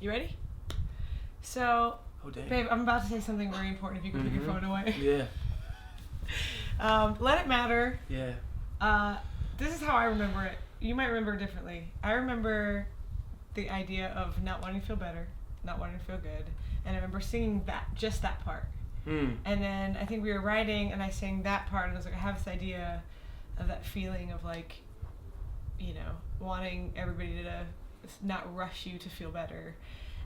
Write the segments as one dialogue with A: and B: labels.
A: You ready? So,
B: oh, dang.
A: babe, I'm about to say something very important if you can put your phone away.
B: Yeah.
A: Let it matter.
B: Yeah.
A: This is how I remember it. You might remember it differently. I remember the idea of not wanting to feel better, not wanting to feel good, and I remember singing just that part. And then I think we were writing, and I sang that part, and I was like, I have this idea of that feeling of like, you know, wanting everybody to not rush you to feel better.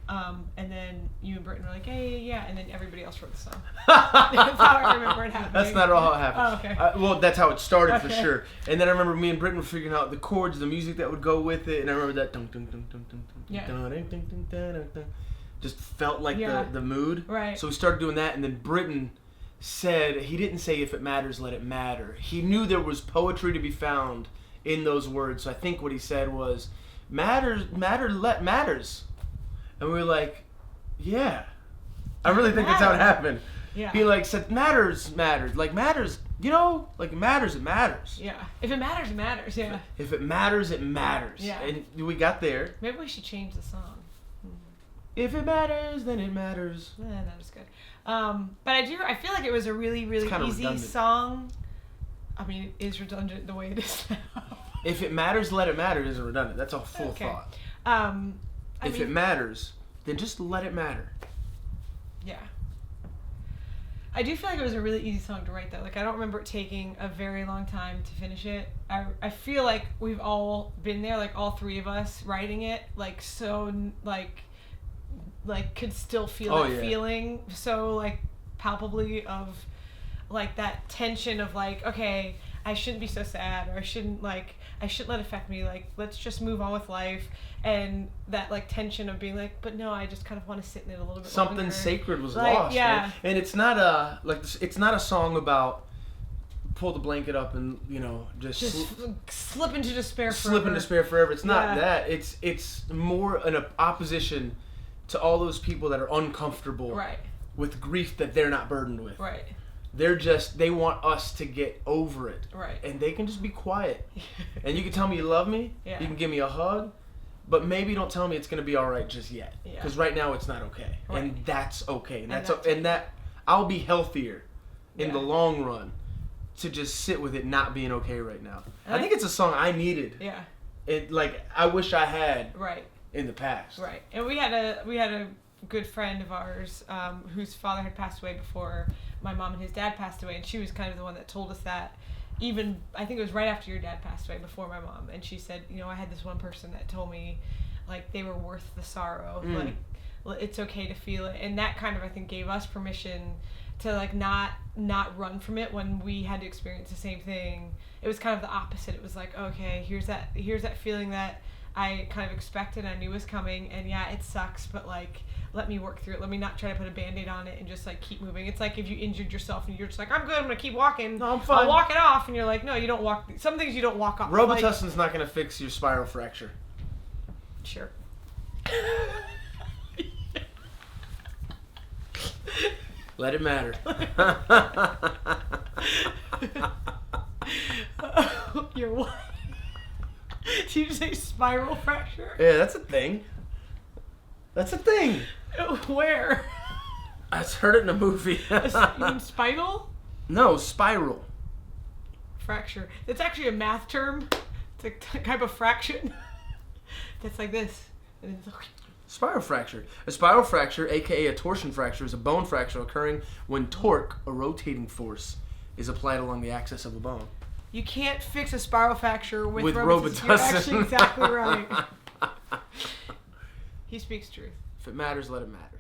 A: And then you and Britton were like, yeah, and then everybody else wrote the song. That's how I remember it happening.
B: That's not at all how it happened.
A: Oh, okay.
B: Well, that's how it started for sure. And then I remember me and Britton were figuring out the chords, the music that would go with it, and I remember that dun dun dun dun dun dun dun dun dun dun dun. Just felt like the mood.
A: Right.
B: So we started doing that, and then Britton said, he didn't say if it matters, let it matter. He knew there was poetry to be found in those words. So I think what he said was, matters. And we were like, yeah. I really think that's how it happened.
A: Yeah.
B: He like said, matters. Like matters, you know, like it matters.
A: Yeah. If it matters, it matters. Yeah.
B: If it matters, it matters.
A: Yeah.
B: And we got there.
A: Maybe we should change the song.
B: If it matters, then it matters.
A: That was good. But I feel like it was a really, really easy
B: redundant
A: song. I mean, it is redundant the way it is now.
B: If it matters, let it matter isn't redundant. That's a full thought. If it matters, then just let it matter.
A: Yeah. I do feel like it was a really easy song to write, though. Like, I don't remember it taking a very long time to finish it. I feel like we've all been there, like, all three of us writing it, like, so, like could still feel that feeling so, like, palpably of, like, that tension of, like, okay, I shouldn't be so sad, or I shouldn't let it affect me, like, let's just move on with life, and that, like, tension of being like, but no, I just kind of want to sit in it a little bit
B: Something
A: longer.
B: sacred was
A: like,
B: lost, man. And it's not a song about pull the blanket up and, you know, just
A: slip into despair forever.
B: Slip into despair forever. It's not that. It's more an opposition to all those people that are uncomfortable with grief that they're not burdened with.
A: Right.
B: They want us to get over it.
A: Right.
B: And they can just be quiet. And you can tell me you love me.
A: Yeah.
B: You can give me a hug. But maybe don't tell me it's going to be all right just yet. Because right now it's not okay. Right. And that's okay. And that I'll be healthier in the long run to just sit with it not being okay right now. I think it's a song I needed.
A: Yeah.
B: I wish I had
A: right
B: in the past.
A: Right. And we had a good friend of ours whose father had passed away before my mom and his dad passed away, and she was kind of the one that told us that. Even I think it was right after your dad passed away, before my mom, and she said, you know, I had this one person that told me, like, they were worth the sorrow, like it's okay to feel it, and that kind of, I think, gave us permission to, like, not run from it when we had to experience the same thing. It was kind of the opposite. It was like, okay, here's that feeling that I kind of expected, I knew was coming, and yeah, it sucks, but, like, let me work through it. Let me not try to put a Band-Aid on it and just, like, keep moving. It's like if you injured yourself and you're just like, I'm good, I'm going to keep walking.
B: No, I'm fine.
A: I'll walk it off. And you're like, no, you don't walk. Some things you don't walk off.
B: Robitussin's not going to fix your spiral fracture.
A: Sure.
B: Let it matter.
A: Your what? Did you say spiral fracture?
B: Yeah, that's a thing. That's a thing.
A: Where?
B: I heard it in a movie.
A: You mean spinal?
B: No, spiral.
A: Fracture. It's actually a math term. It's a type of fraction. That's like this. And it's like...
B: Spiral fracture. A spiral fracture, aka a torsion fracture, is a bone fracture occurring when torque, a rotating force, is applied along the axis of a bone.
A: You can't fix a spiral fracture with
B: Robitussin.
A: You're actually exactly right. He speaks truth.
B: If it matters, let it matter.